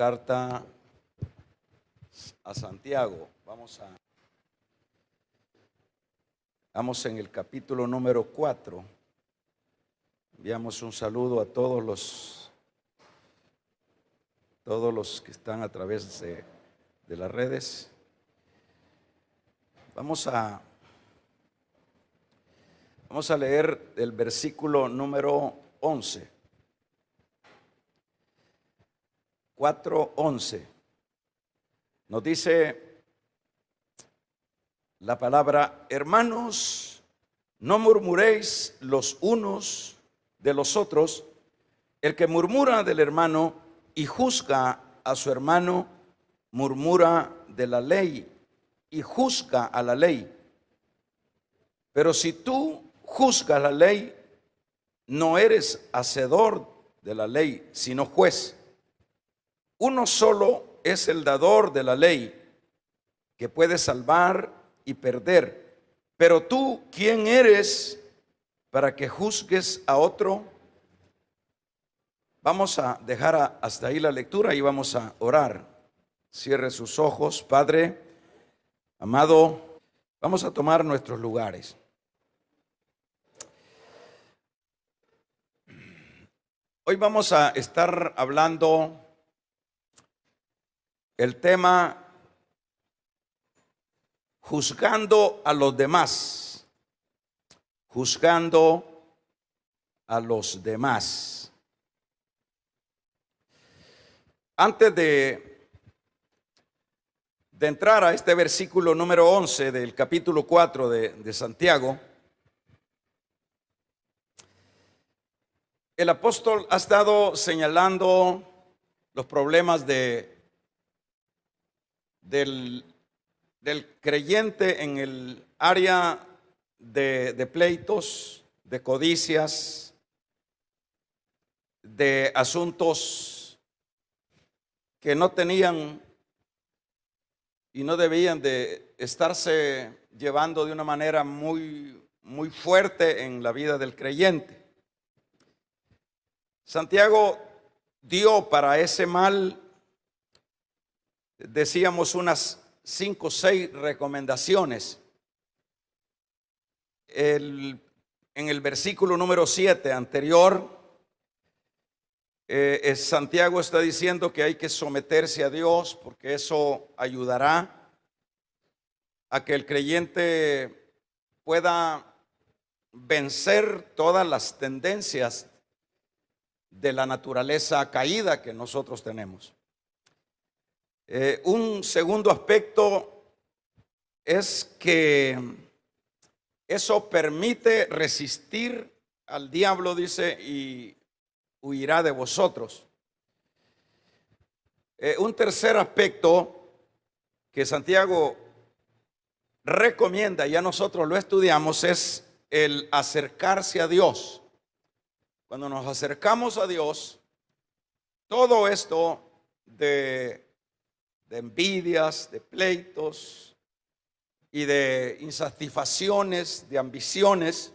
carta a Santiago. Vamos en el capítulo número 4. Enviamos un saludo a todos los que están a través de las redes. Vamos a leer el versículo número 11. 4:11. Nos dice la palabra: hermanos, no murmuréis los unos de los otros. El que murmura del hermano y juzga a su hermano, murmura de la ley y juzga a la ley. Pero si tú juzgas la ley, no eres hacedor de la ley, sino juez. Uno solo es el dador de la ley, que puede salvar y perder. Pero tú, ¿quién eres para que juzgues a otro? Vamos a dejar hasta ahí la lectura y vamos a orar. Cierre sus ojos. Padre amado, vamos a tomar nuestros lugares. Hoy vamos a estar hablando el tema juzgando a los demás. Juzgando a los demás. Antes de entrar a este versículo número 11 del capítulo 4 de Santiago, el apóstol ha estado señalando los problemas del creyente en el área de pleitos, de codicias, de asuntos que no tenían y no debían de estarse llevando de una manera muy fuerte en la vida del creyente. Santiago dio para ese mal, decíamos, unas 5 o 6 recomendaciones. En el versículo número 7 anterior, Santiago está diciendo que hay que someterse a Dios, porque eso ayudará a que el creyente pueda vencer todas las tendencias de la naturaleza caída que nosotros tenemos. Un segundo aspecto es que eso permite resistir al diablo, dice, y huirá de vosotros. Un tercer aspecto que Santiago recomienda, ya nosotros lo estudiamos, es el acercarse a Dios. Cuando nos acercamos a Dios, todo esto de envidias, de pleitos y de insatisfacciones, de ambiciones,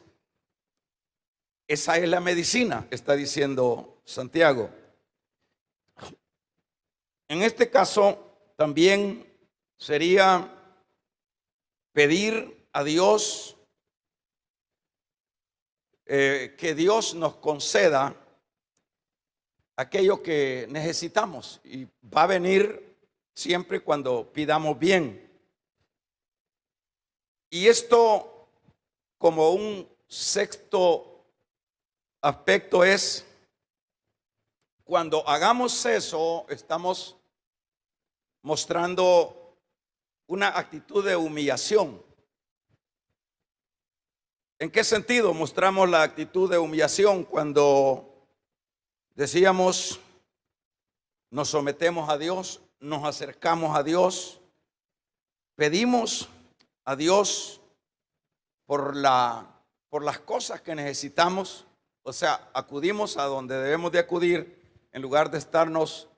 esa es la medicina, está diciendo Santiago. En este caso también sería pedir a Dios que Dios nos conceda aquello que necesitamos, y va a venir siempre cuando pidamos bien. Y esto, como un sexto aspecto, es cuando hagamos eso, estamos mostrando una actitud de humillación. ¿En qué sentido mostramos la actitud de humillación? Cuando decíamos, nos sometemos a Dios, nos acercamos a Dios, pedimos a Dios por las cosas que necesitamos, o sea, acudimos a donde debemos de acudir, en lugar de estarnos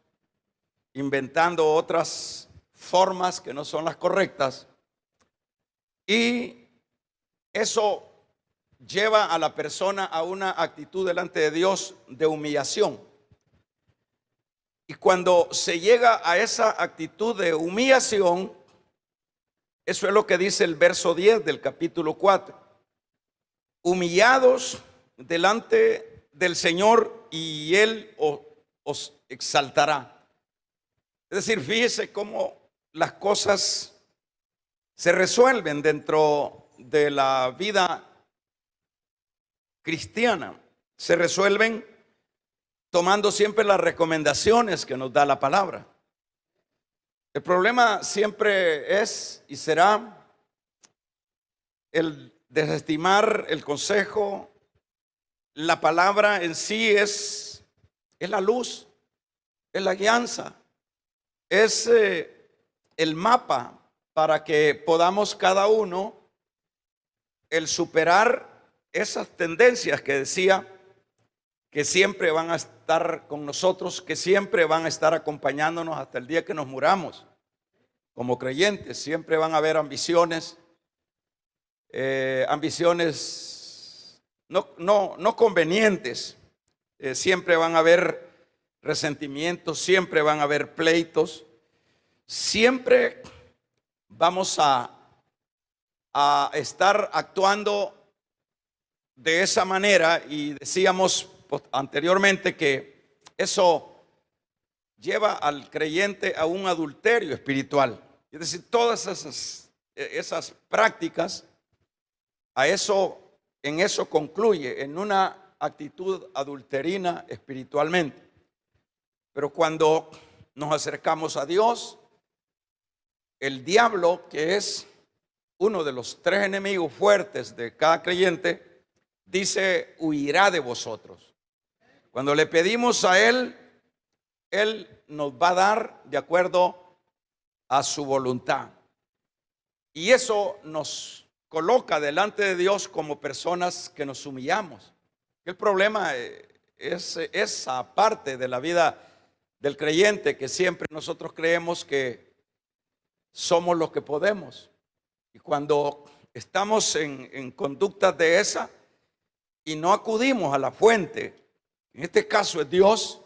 inventando otras formas que no son las correctas. Y eso lleva a la persona a una actitud delante de Dios de humillación. Y cuando se llega a esa actitud de humillación, eso es lo que dice el verso 10 del capítulo 4. Humillados delante del Señor y Él os exaltará. Es decir, fíjese cómo las cosas se resuelven dentro de la vida cristiana. Se resuelven tomando siempre las recomendaciones que nos da la palabra. El problema siempre es y será el desestimar el consejo. La palabra en sí es la luz, es la guianza, es el mapa para que podamos cada uno el superar esas tendencias que decía que siempre van a estar con nosotros, que siempre van a estar acompañándonos hasta el día que nos muramos. Como creyentes siempre van a haber ambiciones, no convenientes, siempre van a haber resentimientos, siempre van a haber pleitos, siempre vamos a estar actuando de esa manera. Y decíamos anteriormente que eso lleva al creyente a un adulterio espiritual. Es decir, todas esas prácticas, en eso concluye, en una actitud adulterina espiritualmente. Pero cuando nos acercamos a Dios, el diablo, que es uno de los tres enemigos fuertes de cada creyente, dice: huirá de vosotros. Cuando le pedimos a Él, Él nos va a dar de acuerdo a su voluntad. Y eso nos coloca delante de Dios como personas que nos humillamos. El problema es esa parte de la vida del creyente, que siempre nosotros creemos que somos los que podemos. Y cuando estamos en conductas de esa y no acudimos a la fuente, en este caso es Dios,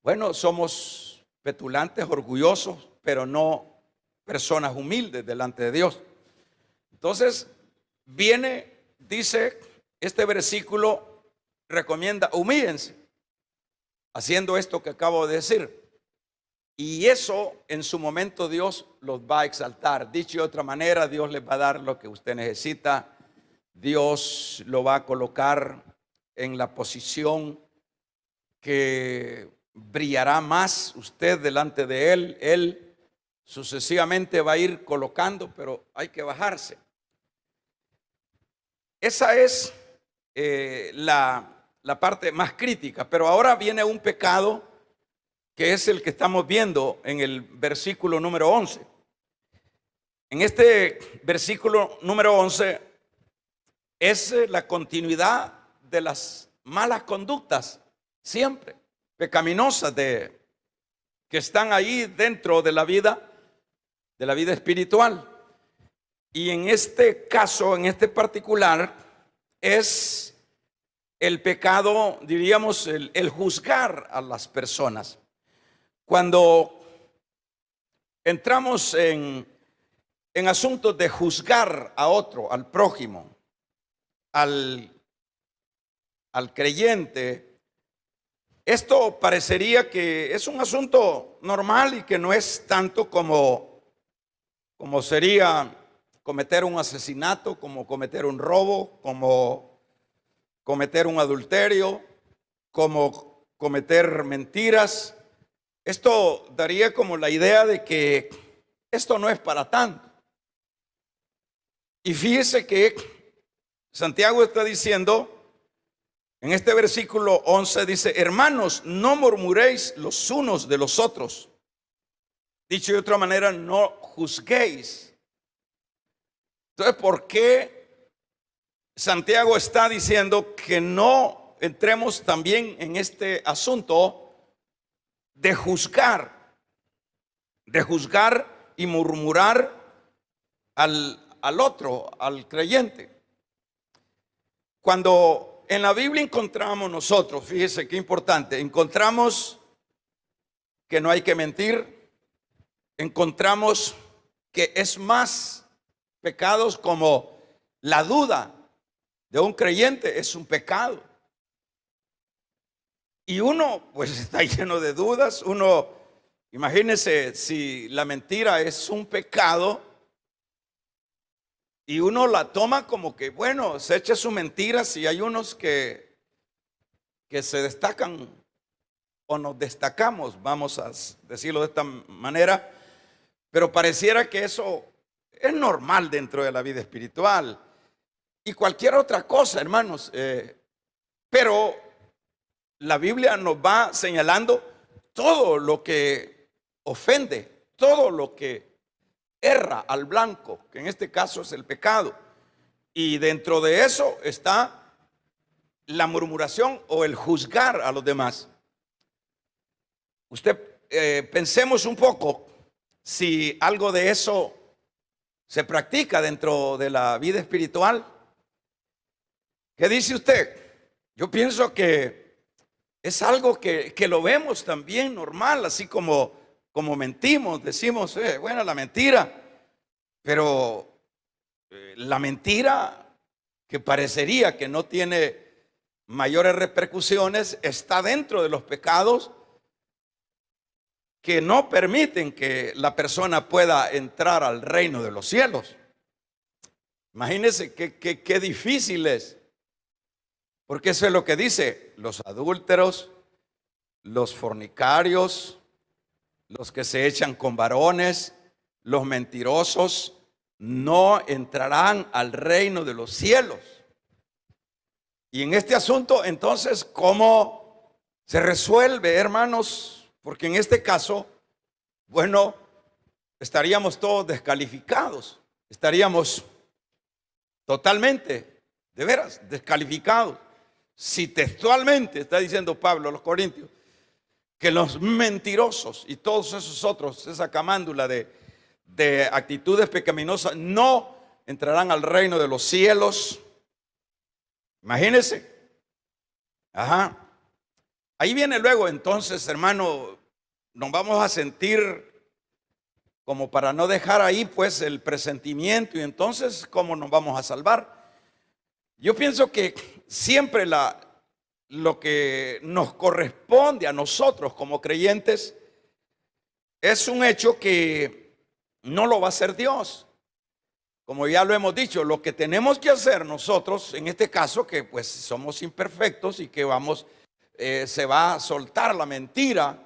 bueno, somos petulantes, orgullosos, pero no personas humildes delante de Dios. Entonces dice este versículo, recomienda: humíllense, haciendo esto que acabo de decir. Y eso en su momento Dios los va a exaltar. Dicho de otra manera, Dios les va a dar lo que usted necesita. Dios lo va a colocar en la posición que brillará más usted delante de Él. Él sucesivamente va a ir colocando, pero hay que bajarse. Esa es la parte más crítica. Pero ahora viene un pecado que es el que estamos viendo en el versículo número 11. En este versículo número 11 es la continuidad de las malas conductas, siempre pecaminosas, que están ahí dentro de la vida espiritual. Y en este caso, en este particular, es el pecado, diríamos, el juzgar a las personas. Cuando entramos en asuntos de juzgar a otro, al prójimo, al creyente, esto parecería que es un asunto normal y que no es tanto como sería cometer un asesinato, como cometer un robo, como cometer un adulterio, como cometer mentiras. Esto daría como la idea de que esto no es para tanto. Y fíjese que Santiago está diciendo, en este versículo 11 dice: hermanos, no murmuréis los unos de los otros. Dicho de otra manera, no juzguéis. Entonces, ¿por qué Santiago está diciendo que no entremos también en este asunto de juzgar y murmurar al otro, al creyente? Cuando en la Biblia encontramos nosotros, fíjese qué importante, encontramos que no hay que mentir, encontramos que es más pecados como la duda de un creyente es un pecado. Y uno pues está lleno de dudas. Uno, imagínese si la mentira es un pecado y uno la toma como que, bueno, se echa su mentira. Si hay unos que se destacan o nos destacamos, vamos a decirlo de esta manera, pero pareciera que eso es normal dentro de la vida espiritual y cualquier otra cosa, hermanos. Pero la Biblia nos va señalando todo lo que ofende, todo lo que erra al blanco, que en este caso es el pecado. Y dentro de eso está la murmuración o el juzgar a los demás. Usted pensemos un poco si algo de eso se practica dentro de la vida espiritual. ¿Qué dice usted? Yo pienso que es algo que lo vemos también normal, así como mentimos, decimos, bueno, la mentira, pero la mentira que parecería que no tiene mayores repercusiones está dentro de los pecados que no permiten que la persona pueda entrar al reino de los cielos. Imagínense qué difícil es. Porque eso es lo que dice: los adúlteros, los fornicarios, los que se echan con varones, los mentirosos, no entrarán al reino de los cielos. Y en este asunto, entonces, ¿cómo se resuelve, hermanos? Porque en este caso, bueno, estaríamos todos descalificados, estaríamos totalmente, de veras, descalificados. Si textualmente está diciendo Pablo a los Corintios que los mentirosos y todos esos otros, esa camándula de actitudes pecaminosas, no entrarán al reino de los cielos. Imagínense. Ajá. Ahí viene luego, entonces, hermano, nos vamos a sentir como para no dejar ahí pues el presentimiento. Y entonces, ¿cómo nos vamos a salvar? Yo pienso que siempre lo que nos corresponde a nosotros como creyentes es un hecho que no lo va a hacer Dios. Como ya lo hemos dicho, lo que tenemos que hacer nosotros, en este caso, que pues somos imperfectos y que se va a soltar la mentira.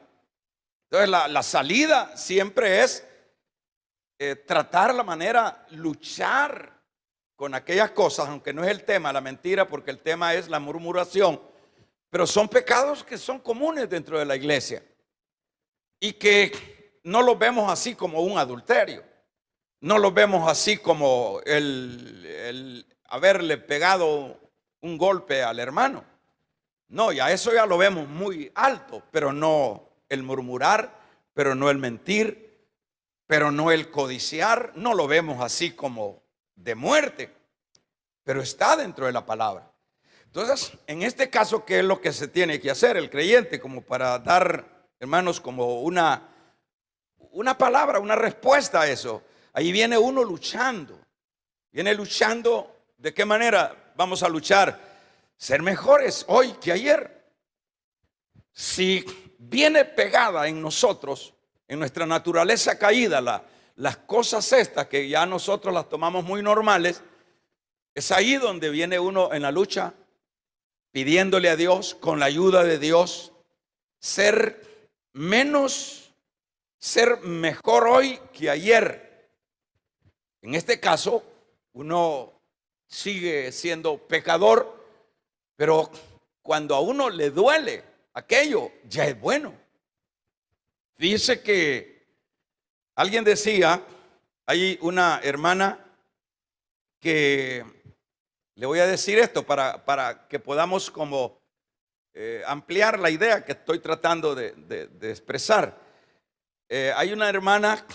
Entonces la salida siempre es tratar la manera, luchar con aquellas cosas, aunque no es el tema la mentira, porque el tema es la murmuración, pero son pecados que son comunes dentro de la iglesia y que no los vemos así como un adulterio, no los vemos así como el haberle pegado un golpe al hermano. No, ya eso ya lo vemos muy alto, pero no el murmurar, pero no el mentir, pero no el codiciar, no lo vemos así como de muerte, pero está dentro de la palabra. Entonces, en este caso, ¿qué es lo que se tiene que hacer el creyente? Como para dar, hermanos, como una palabra, una respuesta a eso. Ahí viene uno luchando. Viene luchando. ¿De qué manera vamos a luchar? Ser mejores hoy que ayer. Si viene pegada en nosotros, en nuestra naturaleza caída, las cosas estas que ya nosotros las tomamos muy normales, es ahí donde viene uno en la lucha, pidiéndole a Dios, con la ayuda de Dios, ser mejor hoy que ayer. En este caso, uno sigue siendo pecador, pero cuando a uno le duele aquello, ya es bueno. Dice que alguien decía, hay una hermana que, le voy a decir esto para que podamos como ampliar la idea que estoy tratando de expresar. Hay una hermana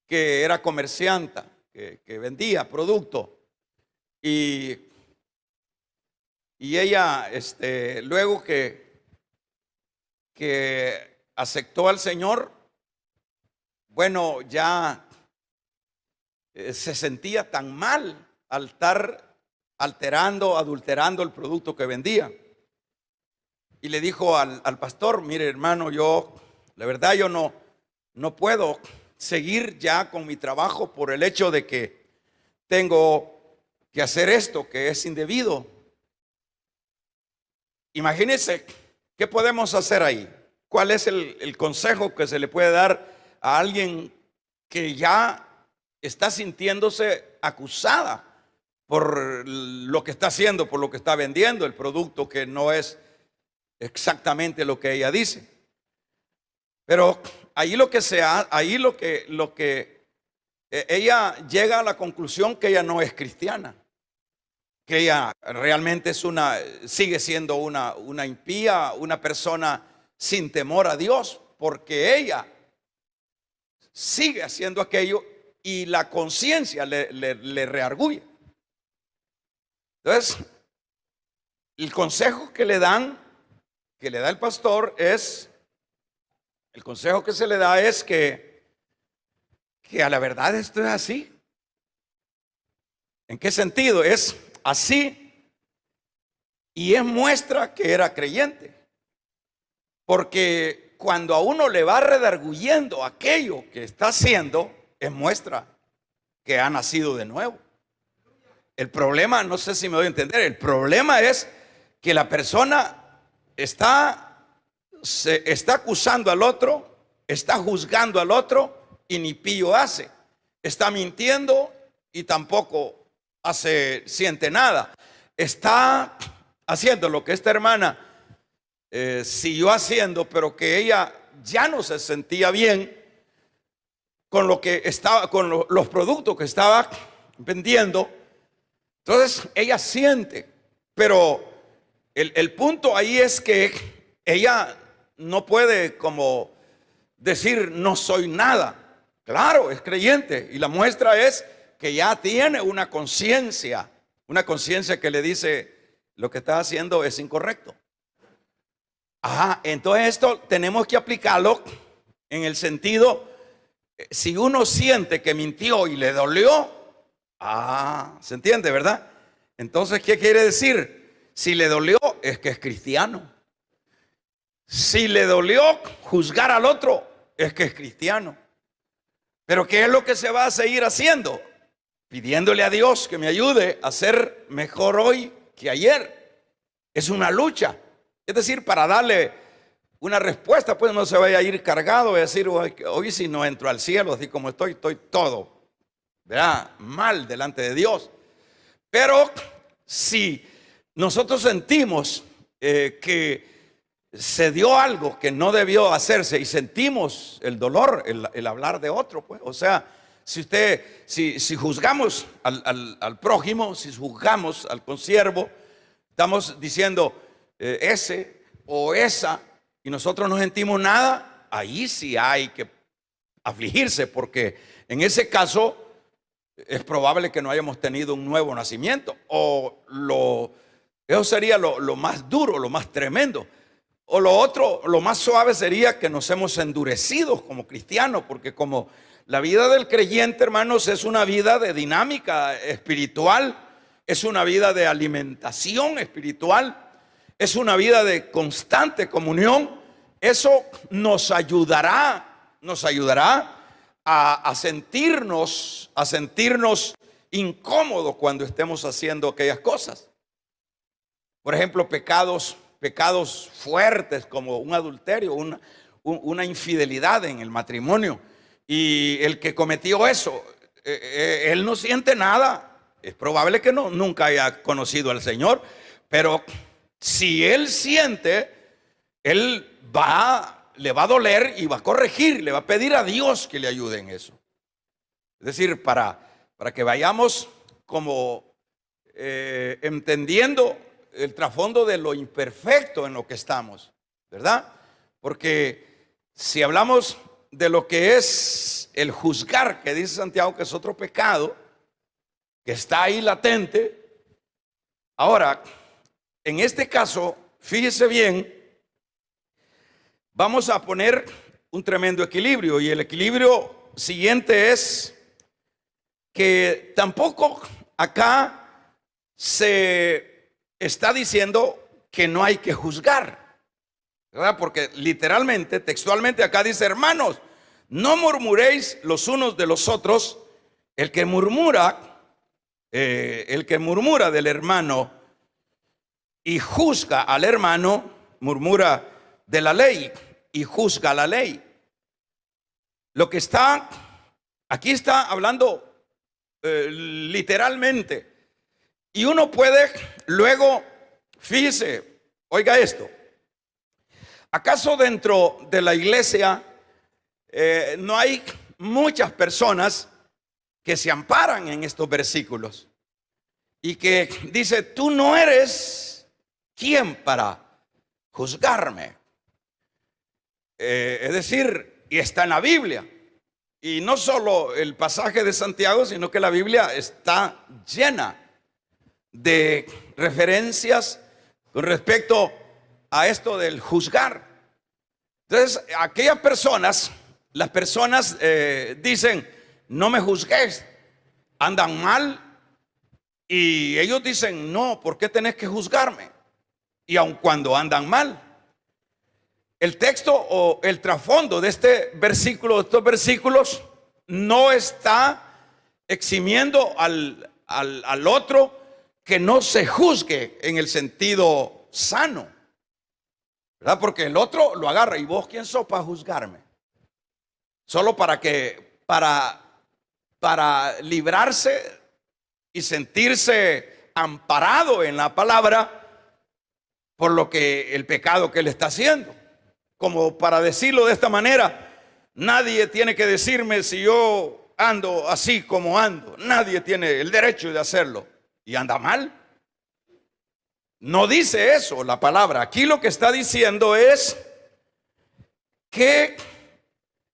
que era comerciante, que vendía producto y ella luego que aceptó al Señor, bueno, ya se sentía tan mal al estar alterando, adulterando el producto que vendía. Y le dijo al pastor: mire, hermano, la verdad yo no puedo seguir ya con mi trabajo por el hecho de que tengo que hacer esto que es indebido. Imagínense, ¿qué podemos hacer ahí? ¿Cuál es el consejo que se le puede dar a alguien que ya está sintiéndose acusada por lo que está haciendo, por lo que está vendiendo, el producto que no es exactamente lo que ella dice? Pero ahí ella llega a la conclusión que ella no es cristiana, que ella realmente sigue siendo una impía, una persona sin temor a Dios, porque ella sigue haciendo aquello y la conciencia le reargulle. Entonces, el consejo que le da el pastor el consejo que se le da es que a la verdad esto es así. ¿En qué sentido? Es así y es muestra que era creyente. Porque cuando a uno le va redarguyendo aquello que está haciendo, es muestra que ha nacido de nuevo. El problema, no sé si me doy a entender, el problema es que la persona está acusando al otro, está juzgando al otro y ni pillo hace. Está mintiendo y tampoco siente nada. Está haciendo lo que esta hermana siguió haciendo, pero que ella ya no se sentía bien con lo que estaba, con los productos que estaba vendiendo. Entonces ella siente, pero el punto ahí es que ella no puede como decir no soy nada. Claro, es creyente y la muestra es que ya tiene una conciencia que le dice lo que está haciendo es incorrecto. Entonces esto tenemos que aplicarlo en el sentido, si uno siente que mintió y le dolió, ¿se entiende, verdad? Entonces, ¿qué quiere decir? Si le dolió, es que es cristiano. Si le dolió juzgar al otro, es que es cristiano. Pero ¿qué es lo que se va a seguir haciendo? Pidiéndole a Dios que me ayude a ser mejor hoy que ayer. Es una lucha. Es decir, para darle una respuesta, pues no se vaya a ir cargado y decir, hoy si no entro al cielo, así como estoy todo, ¿verdad?, mal delante de Dios. Pero si nosotros sentimos que se dio algo que no debió hacerse y sentimos el dolor, el hablar de otro, pues, o sea, si juzgamos al prójimo, si juzgamos al consiervo, estamos diciendo ese o esa, y nosotros no sentimos nada, ahí sí hay que afligirse, porque en ese caso es probable que no hayamos tenido un nuevo nacimiento, eso sería lo más duro, lo más tremendo. O lo otro, lo más suave sería que nos hemos endurecido como cristianos, porque como la vida del creyente, hermanos, es una vida de dinámica espiritual, es una vida de alimentación espiritual, es una vida de constante comunión. Eso nos ayudará a sentirnos incómodos cuando estemos haciendo aquellas cosas. Por ejemplo, pecados fuertes como un adulterio, una infidelidad en el matrimonio. Y el que cometió eso, él no siente nada. Es probable que nunca haya conocido al Señor, pero si él siente, él le va a doler y va a corregir, le va a pedir a Dios que le ayude en eso. Es decir, para que vayamos como entendiendo el trasfondo de lo imperfecto en lo que estamos, ¿verdad? Porque si hablamos de lo que es el juzgar, que dice Santiago que es otro pecado, que está ahí latente. Ahora, en este caso, fíjese bien, vamos a poner un tremendo equilibrio, y el equilibrio siguiente es que tampoco acá se está diciendo que no hay que juzgar, ¿verdad? Porque literalmente, textualmente acá dice: hermanos, no murmuréis los unos de los otros. El que murmura del hermano y juzga al hermano, murmura de la ley y juzga la ley. Lo que está aquí está hablando literalmente. Y uno puede luego, fíjese, oiga esto: ¿acaso dentro de la iglesia no hay muchas personas que se amparan en estos versículos y que dice: tú no eres quien para juzgarme? Es decir, y está en la Biblia, y no solo el pasaje de Santiago, sino que la Biblia está llena de referencias con respecto a esto del juzgar. Entonces, aquellas personas, las personas dicen: no me juzgues, andan mal, y ellos dicen: no, ¿por qué tenés que juzgarme? Y aun cuando andan mal, el texto o el trasfondo de este versículo, de estos versículos, no está eximiendo al otro que no se juzgue en el sentido sano, ¿verdad? Porque el otro lo agarra: ¿y vos quién sos para juzgarme? Solo para librarse y sentirse amparado en la palabra por lo que el pecado que él está haciendo. Como para decirlo de esta manera: nadie tiene que decirme si yo ando así como ando. Nadie tiene el derecho de hacerlo. ¿Y anda mal? No dice eso la palabra. Aquí lo que está diciendo es que,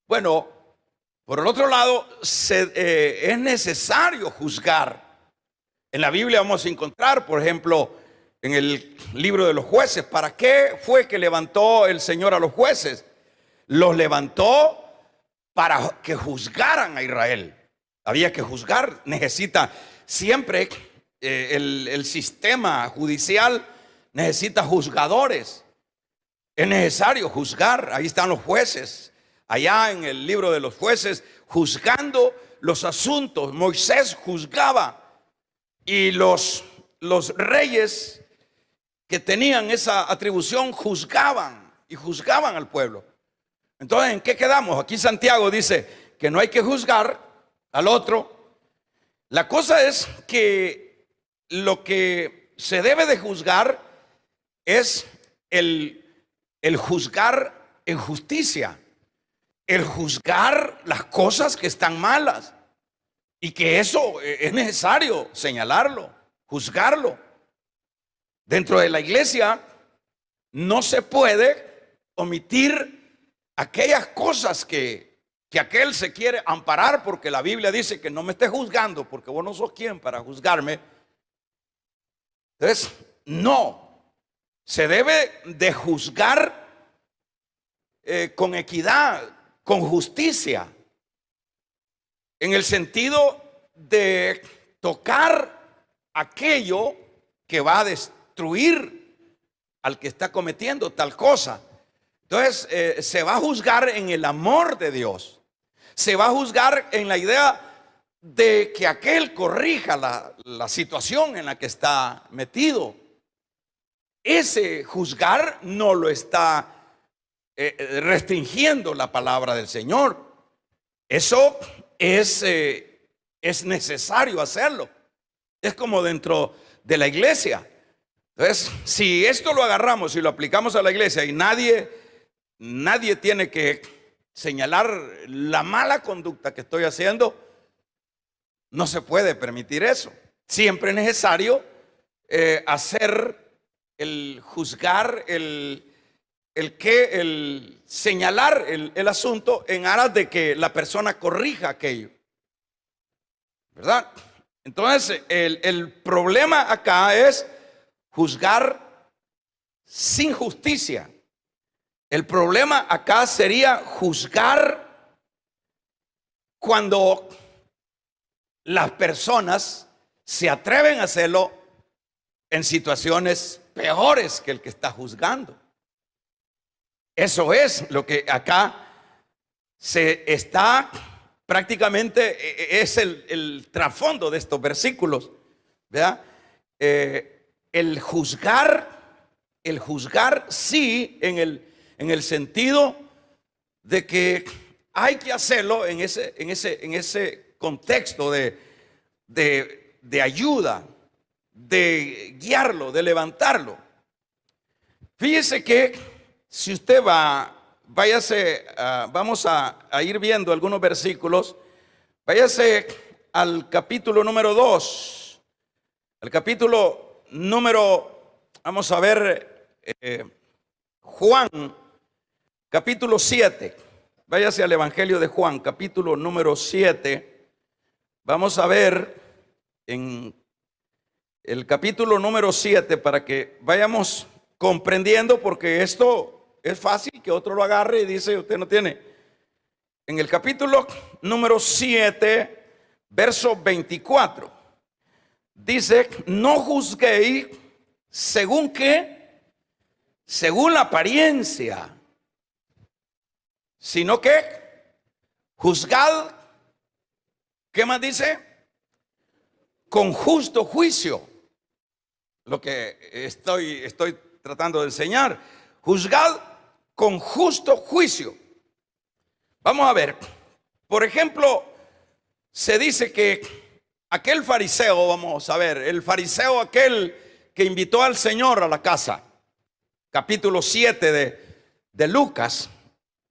bueno, por el otro lado, es necesario juzgar. En la Biblia vamos a encontrar, por ejemplo, en el libro de los jueces, ¿para qué fue que levantó el Señor a los jueces? Los levantó para que juzgaran a Israel. Había que juzgar. Necesita siempre el sistema judicial necesita juzgadores. Es necesario juzgar. Ahí están los jueces, allá en el libro de los jueces, juzgando los asuntos. Moisés juzgaba, y los reyes que tenían esa atribución juzgaban y juzgaban al pueblo. Entonces, ¿en qué quedamos? Aquí Santiago dice que no hay que juzgar al otro. La cosa es que lo que se debe de juzgar es el juzgar en justicia, el juzgar las cosas que están malas, y que eso es necesario señalarlo, juzgarlo. Dentro de la iglesia no se puede omitir aquellas cosas que aquel se quiere amparar, porque la Biblia dice que no me estés juzgando porque vos no sos quien para juzgarme. Entonces, no, se debe de juzgar con equidad, con justicia, en el sentido de tocar aquello que va a destruir al que está cometiendo tal cosa. Entonces se va a juzgar en el amor de Dios. Se va a juzgar en la idea de que aquel corrija la situación en la que está metido. Ese juzgar no lo está restringiendo la palabra del Señor. Eso es necesario hacerlo. Es como dentro de la iglesia. Entonces, si esto lo agarramos y lo aplicamos a la iglesia, y nadie tiene que señalar la mala conducta que estoy haciendo, no se puede permitir eso. Siempre es necesario hacer el juzgar, el señalar el asunto en aras de que la persona corrija aquello, ¿verdad? Entonces, el problema acá es juzgar sin justicia. El problema acá sería juzgar cuando las personas se atreven a hacerlo en situaciones peores que el que está juzgando. Eso es lo que acá se está prácticamente, es el trasfondo de estos versículos, ¿verdad? El juzgar sí en el sentido de que hay que hacerlo en ese contexto de ayuda, de guiarlo, de levantarlo. Fíjese que si usted vamos a ir viendo algunos versículos. Váyase al capítulo número 2. Al capítulo número, vamos a ver, Juan, capítulo 7. Váyase al Evangelio de Juan, capítulo número 7. Vamos a ver en el capítulo número 7 para que vayamos comprendiendo, porque esto es fácil que otro lo agarre y dice, usted no tiene. En el capítulo número 7, verso 24, dice, no juzguéis según qué, según la apariencia, sino que juzgad, ¿qué más dice? Con justo juicio. Lo que estoy tratando de enseñar. Juzgad con justo juicio. Vamos a ver. Por ejemplo, se dice que aquel fariseo, vamos a ver, el fariseo aquel que invitó al Señor a la casa, capítulo 7 de Lucas,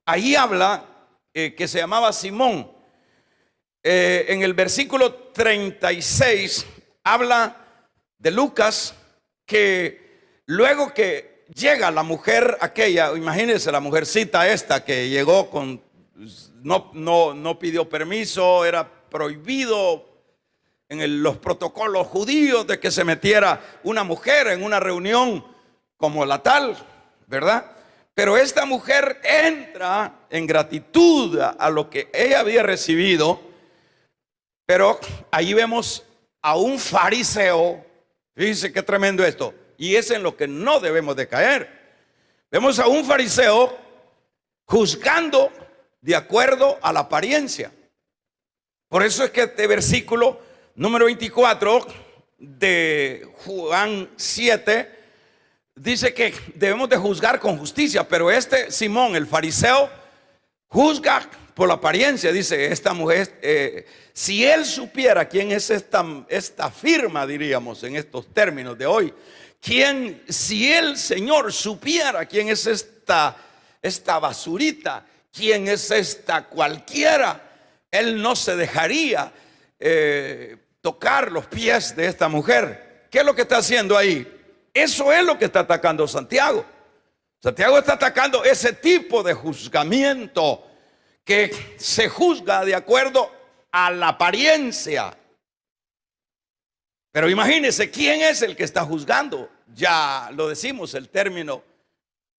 ahí habla que se llamaba Simón. En el versículo 36 habla de Lucas que luego que llega la mujer aquella, imagínense la mujercita esta que llegó con, no pidió permiso, era prohibido en los protocolos judíos de que se metiera una mujer en una reunión como la tal, ¿verdad? Pero esta mujer entra en gratitud a lo que ella había recibido. Pero ahí vemos a un fariseo, fíjense qué tremendo esto, y es en lo que no debemos de caer. Vemos a un fariseo juzgando de acuerdo a la apariencia. Por eso es que este versículo número 24 de Juan 7 dice que debemos de juzgar con justicia, pero este Simón, el fariseo, juzga por la apariencia. Dice, esta mujer, si él supiera quién es esta firma, diríamos en estos términos de hoy, si el Señor supiera quién es esta basurita, quién es esta cualquiera, él no se dejaría tocar los pies de esta mujer. ¿Qué es lo que está haciendo ahí? Eso es lo que está atacando Santiago. Santiago está atacando ese tipo de juzgamiento que se juzga de acuerdo a la apariencia. Pero imagínense, ¿quién es el que está juzgando? Ya lo decimos, el término,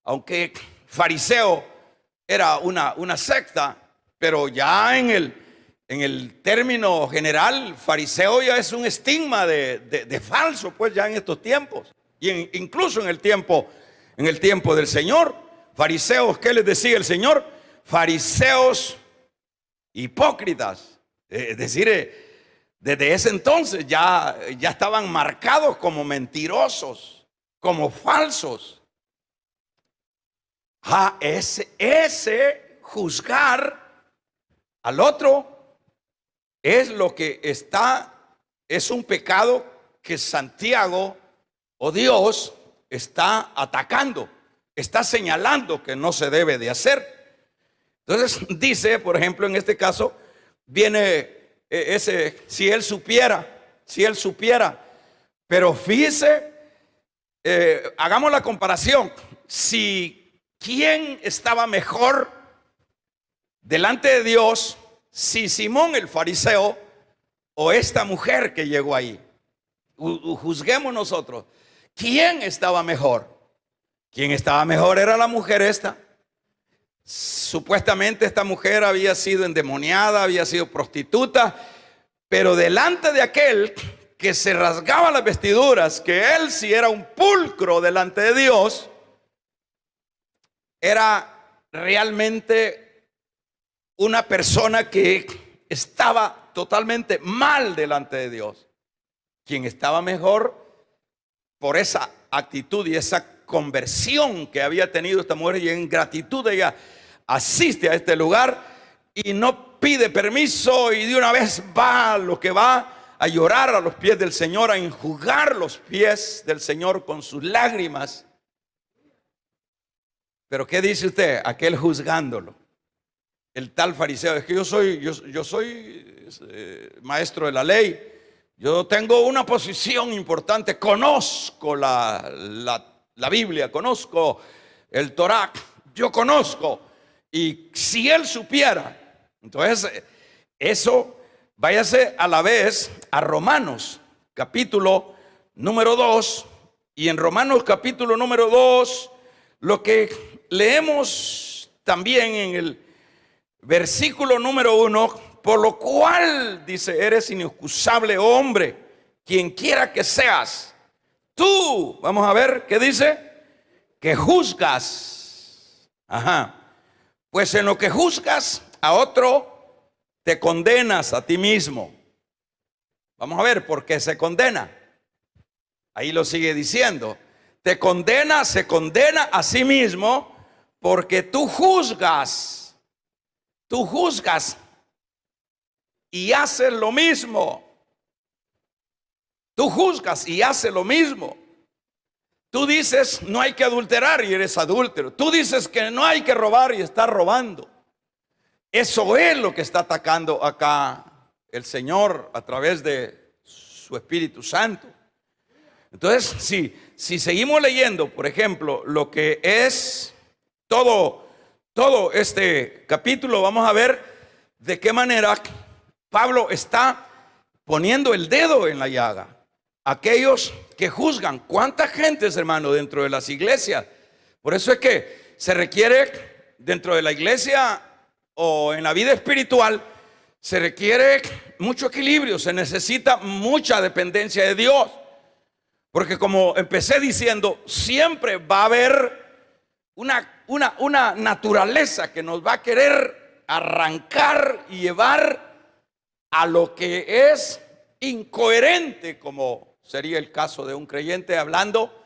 aunque fariseo era una secta, pero ya en el término general, fariseo ya es un estigma de falso, pues ya en estos tiempos. Y incluso en el tiempo del Señor, fariseos, ¿qué les decía el Señor? Fariseos hipócritas. Es decir, desde ese entonces ya estaban marcados como mentirosos, como falsos. Ese juzgar al otro es lo que es un pecado que Santiago o Dios está atacando, está señalando que no se debe de hacer. Entonces dice, por ejemplo, en este caso, viene si él supiera, pero fíjese, hagamos la comparación, ¿quién estaba mejor delante de Dios? Si Simón el fariseo o esta mujer que llegó ahí. Juzguemos nosotros. ¿Quién estaba mejor? ¿Quién estaba mejor? Era la mujer esta. Supuestamente esta mujer había sido endemoniada, había sido prostituta, pero delante de aquel que se rasgaba las vestiduras, que él sí era un pulcro delante de Dios, era realmente una persona que estaba totalmente mal delante de Dios. Quien estaba mejor por esa actitud y esa conversión que había tenido esta mujer, y en gratitud ella asiste a este lugar y no pide permiso, y de una vez va a lo que va, a llorar a los pies del Señor, a enjugar los pies del Señor con sus lágrimas. Pero ¿qué dice usted? Aquel juzgándolo, el tal fariseo: es que yo soy maestro de la ley, yo tengo una posición importante, conozco la Biblia, conozco el Torá, yo conozco. Y si él supiera, entonces eso, váyase a la vez a Romanos capítulo número 2, y en Romanos capítulo número 2, lo que leemos también en el versículo número 1, por lo cual dice: eres inexcusable, hombre, quien quiera que seas. Tú, vamos a ver, ¿qué dice? Que juzgas. Ajá. Pues en lo que juzgas a otro, te condenas a ti mismo. Vamos a ver por qué se condena. Ahí lo sigue diciendo. Se condena a sí mismo, porque tú juzgas y haces lo mismo. Tú juzgas y haces lo mismo. Tú dices no hay que adulterar y eres adúltero. Tú dices que no hay que robar y estás robando. Eso es lo que está atacando acá el Señor a través de su Espíritu Santo. Entonces, si seguimos leyendo, por ejemplo, lo que es todo este capítulo, vamos a ver de qué manera Pablo está poniendo el dedo en la llaga. Aquellos que juzgan. ¿Cuánta gente, hermano, dentro de las iglesias? Por eso es que se requiere dentro de la iglesia o en la vida espiritual, se requiere mucho equilibrio, se necesita mucha dependencia de Dios. Porque como empecé diciendo, siempre va a haber una naturaleza que nos va a querer arrancar y llevar a lo que es incoherente, como sería el caso de un creyente hablando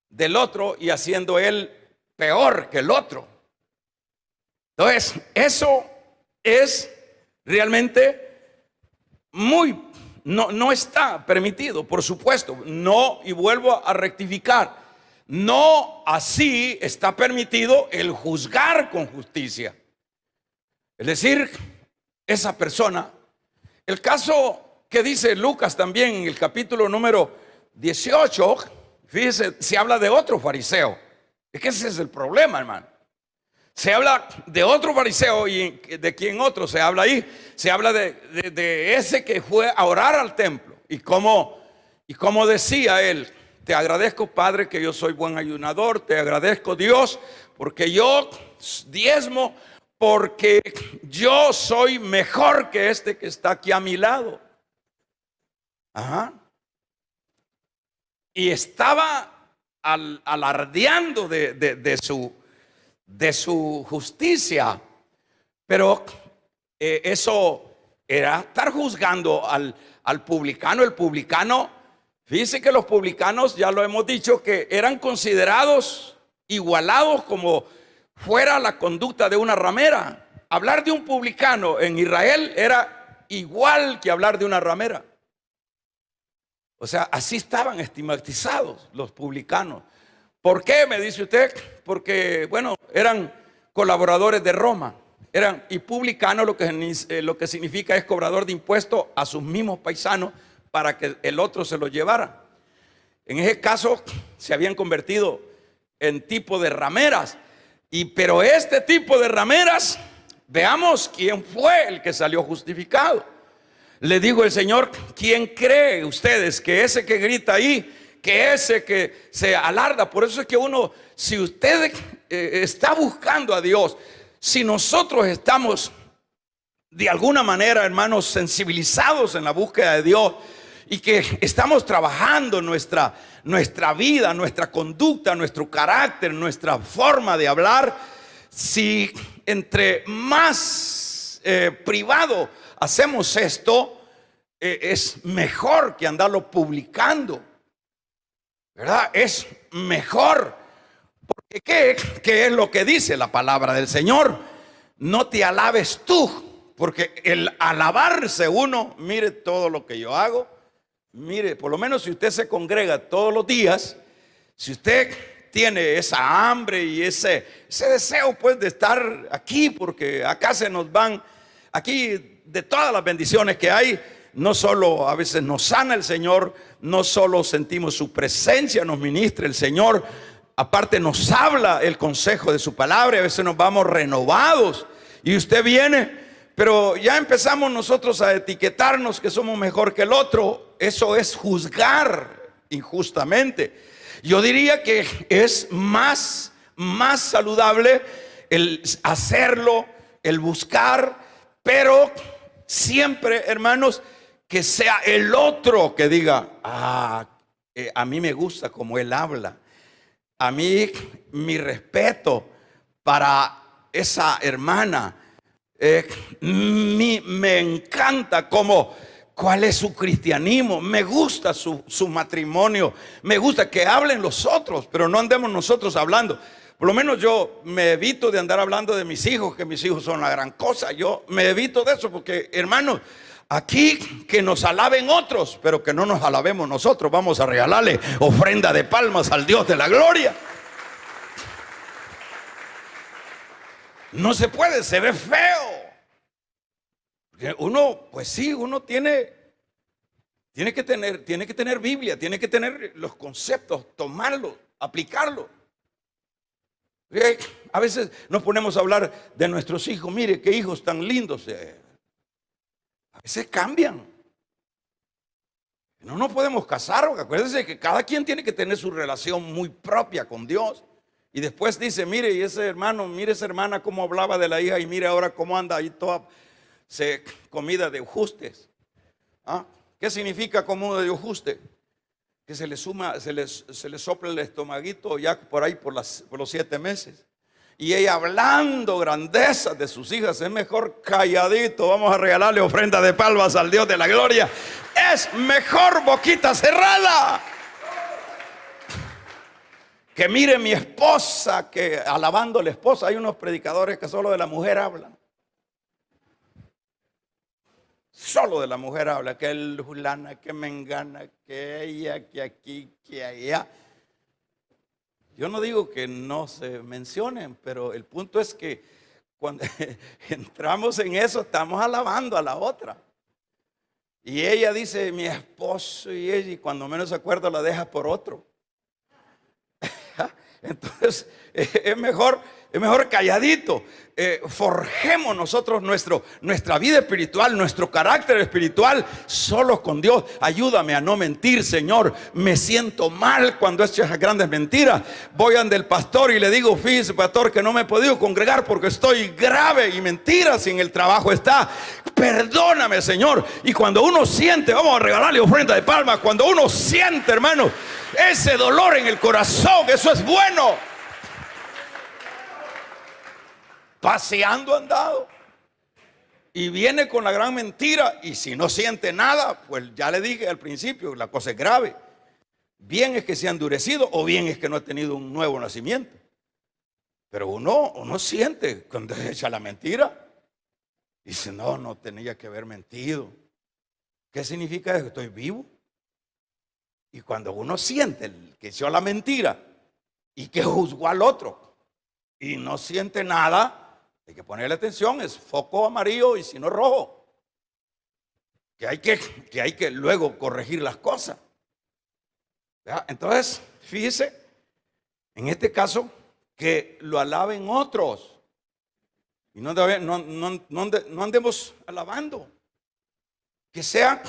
del otro y haciendo él peor que el otro. Entonces, eso es realmente no está permitido, por supuesto. No, y vuelvo a rectificar, no así está permitido el juzgar con justicia. Es decir, esa persona, el caso que dice Lucas también en el capítulo número 18, fíjese, se habla de otro fariseo. Es que ese es el problema, hermano. Se habla de otro fariseo, y de quién otro se habla ahí. Se habla de ese que fue a orar al templo. Y como decía él: te agradezco, Padre, que yo soy buen ayunador. Te agradezco, Dios, porque yo diezmo, porque yo soy mejor que este que está aquí a mi lado. Ajá. Y estaba alardeando de su justicia. Pero eso era estar juzgando al publicano. El publicano, fíjense que los publicanos, ya lo hemos dicho, que eran considerados igualados como fuera la conducta de una ramera. Hablar de un publicano en Israel era igual que hablar de una ramera. O sea, así estaban estigmatizados los publicanos. ¿Por qué? Me dice usted. Porque, bueno, eran colaboradores de Roma. Y publicano lo que significa es cobrador de impuestos a sus mismos paisanos para que el otro se lo llevara. En ese caso se habían convertido en tipo de rameras. Pero este tipo de rameras, veamos quién fue el que salió justificado. Le digo el Señor: ¿quién cree ustedes que ese que grita ahí, que ese que se alarda? Por eso es que uno, si usted está buscando a Dios, si nosotros estamos de alguna manera, hermanos, sensibilizados en la búsqueda de Dios y que estamos trabajando nuestra vida, nuestra conducta, nuestro carácter, nuestra forma de hablar, si entre más privado hacemos esto, es mejor que andarlo publicando, ¿verdad? Es mejor. Porque ¿qué es lo que dice la palabra del Señor? No te alabes tú, porque el alabarse uno, mire todo lo que yo hago, mire, por lo menos si usted se congrega todos los días, si usted tiene esa hambre y ese deseo pues de estar aquí, porque acá se nos van, aquí de todas las bendiciones que hay, no solo a veces nos sana el Señor, no solo sentimos su presencia, nos ministra el Señor, aparte nos habla el consejo de su palabra, a veces nos vamos renovados y usted viene, pero ya empezamos nosotros a etiquetarnos que somos mejor que el otro. Eso es juzgar injustamente. Yo diría que es más saludable el hacerlo, el buscar, pero siempre, hermanos, que sea el otro que diga, a mí me gusta como él habla. A mí, mi respeto para esa hermana. Me encanta cuál es su cristianismo. Me gusta su matrimonio. Me gusta que hablen los otros, pero no andemos nosotros hablando. Por lo menos yo me evito de andar hablando de mis hijos, que mis hijos son la gran cosa. Yo me evito de eso porque, hermanos, aquí que nos alaben otros, pero que no nos alabemos nosotros. Vamos a regalarle ofrenda de palmas al Dios de la gloria. No se puede, se ve feo. Uno, pues sí, uno tiene que tener Biblia, tiene que tener los conceptos, tomarlos, aplicarlos. A veces nos ponemos a hablar de nuestros hijos. Mire qué hijos tan lindos. A veces cambian. No nos podemos casar, porque acuérdense que cada quien tiene que tener su relación muy propia con Dios. Y después dice, mire, y ese hermano, mire esa hermana cómo hablaba de la hija, y mire ahora cómo anda ahí toda comida de ajustes. ¿Qué significa comida de ajuste? Que se le sopla el estomaguito ya por ahí por los 7 meses. Y ella hablando grandezas de sus hijas, es mejor calladito. Vamos a regalarle ofrenda de palmas al Dios de la gloria. Es mejor boquita cerrada. Que mire mi esposa, que alabando a la esposa. Hay unos predicadores que solo de la mujer hablan. Solo de la mujer habla. Que el fulana, que mengana, que ella, que aquí, que allá. Yo no digo que no se mencionen, pero el punto es que cuando entramos en eso, estamos alabando a la otra. Y ella dice, mi esposo y ella, y cuando menos se acuerda la deja por otro. Entonces es mejor calladito. Forjemos nosotros nuestra vida espiritual, nuestro carácter espiritual solos con Dios. Ayúdame a no mentir, Señor. Me siento mal cuando he hecho esas grandes mentiras. Voy ante el pastor y le digo, fíjese, pastor, que no me he podido congregar porque estoy grave y mentiras, y en el trabajo está. Perdóname, Señor. Y cuando uno siente, vamos a regalarle ofrenda de palmas, cuando uno siente, hermano, ese dolor en el corazón, eso es bueno. Paseando andado y viene con la gran mentira, y si no siente nada, pues ya le dije al principio, la cosa es grave. Bien es que se ha endurecido, o bien es que no ha tenido un nuevo nacimiento. Pero uno siente cuando echa la mentira, dice, no tenía que haber mentido. ¿Qué significa eso? Estoy vivo. Y cuando uno siente que echó la mentira y que juzgó al otro y no siente nada, hay que ponerle atención, es foco amarillo y si no rojo. Que hay que luego corregir las cosas. ¿Ya? Entonces, fíjese, en este caso, que lo alaben otros. Y no andemos alabando. Que sea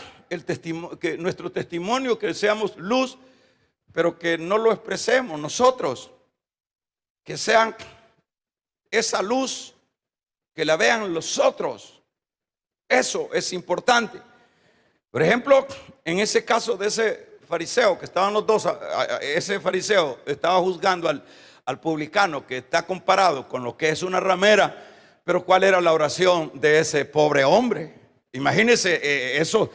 que nuestro testimonio, que seamos luz, pero que no lo expresemos nosotros. que sean esa luz, que la vean los otros. Eso es importante. Por ejemplo, en ese caso de ese fariseo, que estaban los dos, ese fariseo estaba juzgando al publicano, que está comparado con lo que es una ramera. Pero ¿cuál era la oración de ese pobre hombre? Imagínense, esos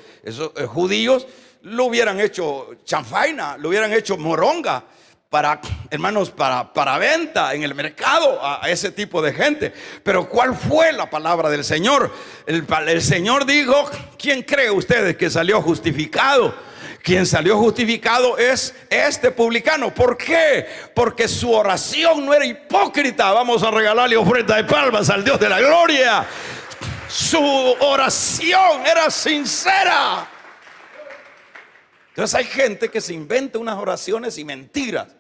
judíos lo hubieran hecho chanfaina, lo hubieran hecho moronga para, hermanos, para venta en el mercado a ese tipo de gente. Pero ¿cuál fue la palabra del Señor? El Señor dijo: ¿quién cree ustedes que salió justificado? Quien salió justificado es este publicano. ¿Por qué? Porque su oración no era hipócrita. Vamos a regalarle ofrenda de palmas al Dios de la gloria. Su oración era sincera. Entonces hay gente que se inventa unas oraciones y mentiras.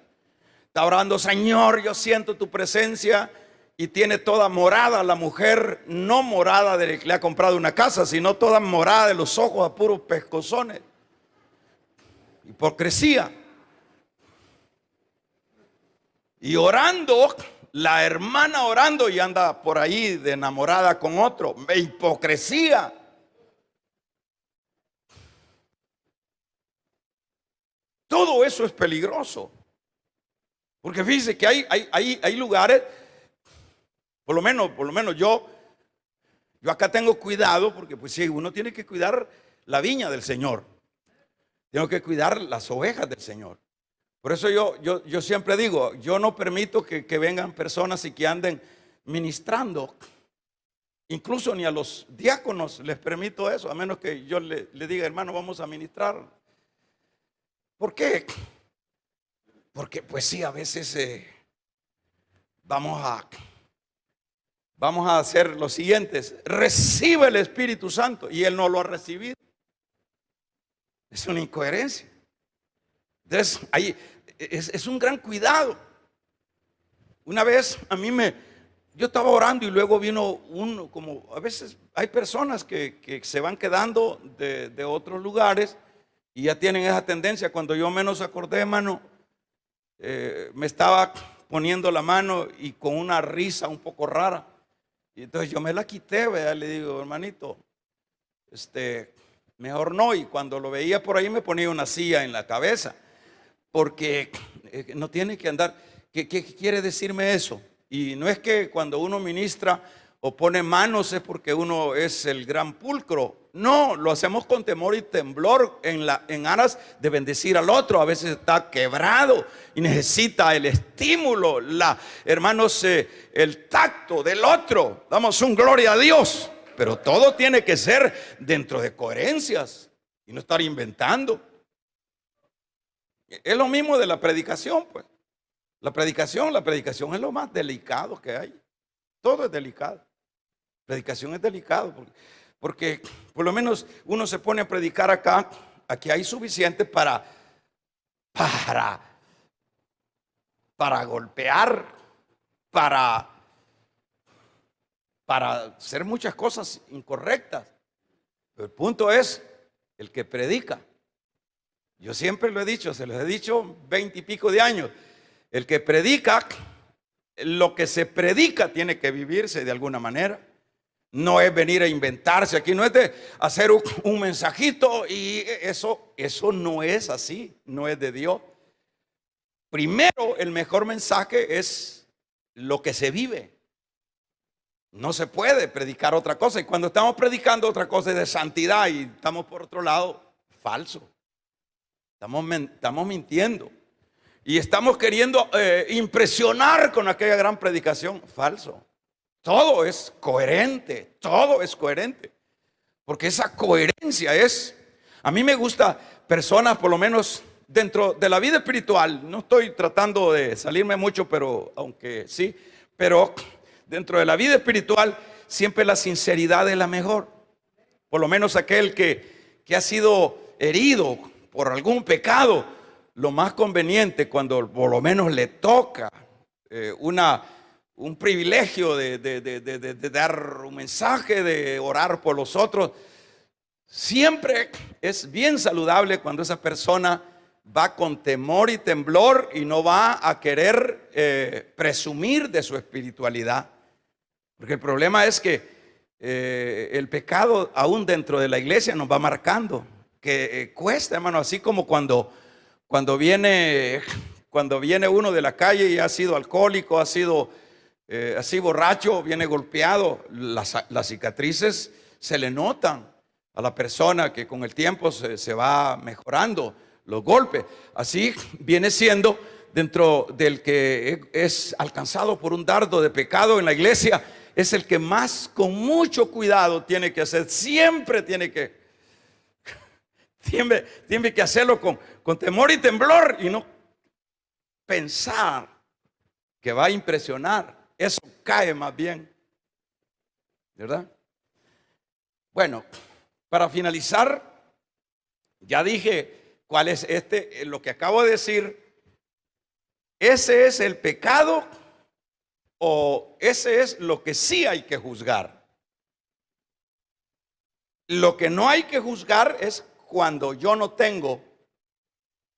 Está orando: Señor, yo siento tu presencia, y tiene toda morada la mujer, no morada de que le ha comprado una casa, sino toda morada de los ojos a puros pescozones. Hipocresía. Y orando, la hermana orando y anda por ahí de enamorada con otro. Hipocresía. Todo eso es peligroso. Porque fíjense que hay lugares, por lo menos yo acá tengo cuidado, porque pues sí, uno tiene que cuidar la viña del Señor. Tengo que cuidar las ovejas del Señor. Por eso yo siempre digo, yo no permito que vengan personas y que anden ministrando. Incluso ni a los diáconos les permito eso, a menos que yo le diga: hermano, vamos a ministrar. ¿Por qué? Porque pues sí, a veces vamos a hacer lo siguiente: recibe el Espíritu Santo, y él no lo ha recibido. Es una incoherencia. Entonces, ahí es un gran cuidado. Una vez yo estaba orando y luego vino uno, como a veces hay personas que se van quedando de otros lugares y ya tienen esa tendencia. Cuando yo menos acordé, hermano, me estaba poniendo la mano y con una risa un poco rara. Y entonces yo me la quité, ¿verdad? Le digo: hermanito, mejor no. Y cuando lo veía por ahí me ponía una silla en la cabeza, porque no tiene que andar. ¿Qué quiere decirme eso? Y no es que cuando uno ministra o pone manos es porque uno es el gran pulcro. No, lo hacemos con temor y temblor en aras de bendecir al otro. A veces está quebrado y necesita el estímulo, hermanos, el tacto del otro. Damos un gloria a Dios. Pero todo tiene que ser dentro de coherencias y no estar inventando. Es lo mismo de la predicación, pues. La predicación es lo más delicado que hay. Todo es delicado. Predicación es delicado porque por lo menos uno se pone a predicar acá. Aquí hay suficiente para golpear, para hacer muchas cosas incorrectas. Pero el punto es el que predica. Yo siempre lo he dicho, se los he dicho 20 y pico de años. El que predica, lo que se predica tiene que vivirse de alguna manera. No es venir a inventarse aquí, no es de hacer un mensajito y eso no es así, no es de Dios. Primero, el mejor mensaje es lo que se vive. No se puede predicar otra cosa. Y cuando estamos predicando otra cosa es de santidad y estamos por otro lado, falso. Estamos mintiendo. Y estamos queriendo impresionar con aquella gran predicación. Falso. Todo es coherente. Todo es coherente. Porque esa coherencia es. A mí me gusta personas, por lo menos dentro de la vida espiritual. No estoy tratando de salirme mucho, pero aunque sí. Pero dentro de la vida espiritual siempre la sinceridad es la mejor. Por lo menos aquel que ha sido herido por algún pecado, lo más conveniente cuando por lo menos le toca un privilegio de dar un mensaje, de orar por los otros, siempre es bien saludable cuando esa persona va con temor y temblor y no va a querer presumir de su espiritualidad. Porque el problema es que el pecado aún dentro de la iglesia nos va marcando, que cuesta, hermano, así como cuando viene uno de la calle y ha sido alcohólico, ha sido así borracho, viene golpeado, las cicatrices se le notan a la persona, que con el tiempo se va mejorando los golpes. Así viene siendo dentro del que es alcanzado por un dardo de pecado en la iglesia. Es el que más con mucho cuidado tiene que hacer. Siempre tiene que hacerlo con temor y temblor, y no pensar que va a impresionar. Eso cae más bien, ¿verdad? Bueno, para finalizar, ya dije cuál es lo que acabo de decir. Ese es el pecado, o ese es lo que sí hay que juzgar. Lo que no hay que juzgar es cuando yo no tengo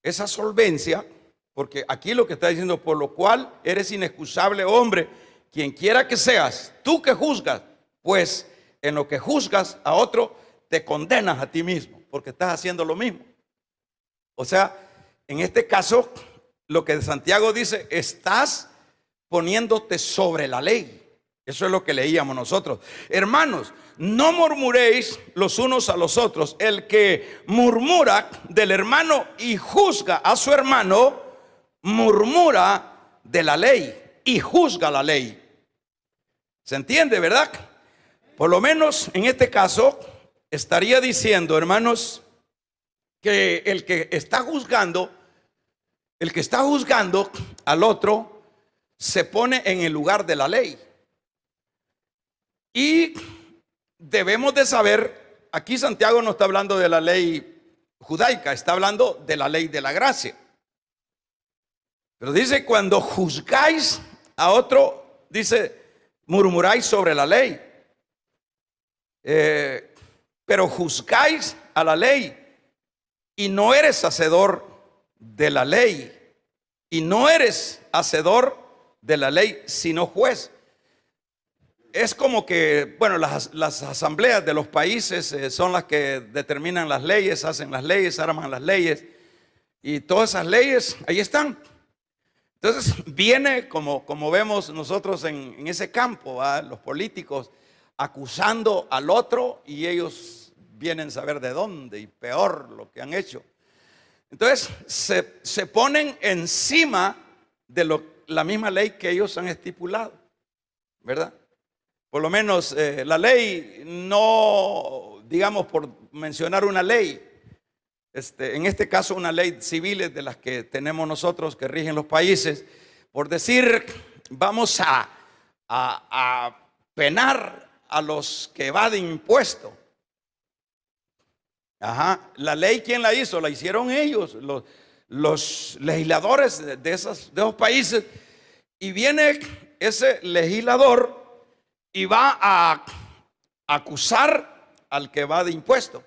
esa solvencia, porque aquí lo que está diciendo, por lo cual eres inexcusable, hombre, quien quiera que seas, tú que juzgas, pues en lo que juzgas a otro, te condenas a ti mismo, porque estás haciendo lo mismo. O sea, en este caso, lo que Santiago dice, estás poniéndote sobre la ley. Eso es lo que leíamos nosotros. Hermanos, no murmuréis los unos a los otros. El que murmura del hermano y juzga a su hermano, murmura de la ley y juzga la ley. ¿Se entiende, verdad? Por lo menos en este caso estaría diciendo, hermanos, que el que está juzgando al otro se pone en el lugar de la ley. Y debemos de saber, aquí Santiago no está hablando de la ley judaica, está hablando de la ley de la gracia. Pero dice, cuando juzgáis a otro, dice, murmuráis sobre la ley. Pero juzgáis a la ley y no eres hacedor de la ley. Y no eres hacedor de la ley, sino juez. Es como que, bueno, las asambleas de los países son las que determinan las leyes, hacen las leyes, arman las leyes. Y todas esas leyes ahí están. Entonces viene, como vemos nosotros en ese campo, ¿va? Los políticos acusando al otro, y ellos vienen a saber de dónde, y peor lo que han hecho. Entonces se ponen encima de la misma ley que ellos han estipulado, ¿verdad? Por lo menos la ley, no, digamos, por mencionar una ley, en este caso una ley civil de las que tenemos nosotros que rigen los países, por decir, vamos a penar a los que evaden impuestos. Ajá, la ley, ¿quién la hizo? La hicieron ellos, los legisladores de esos países. Y viene ese legislador y va a acusar al que evade impuesto.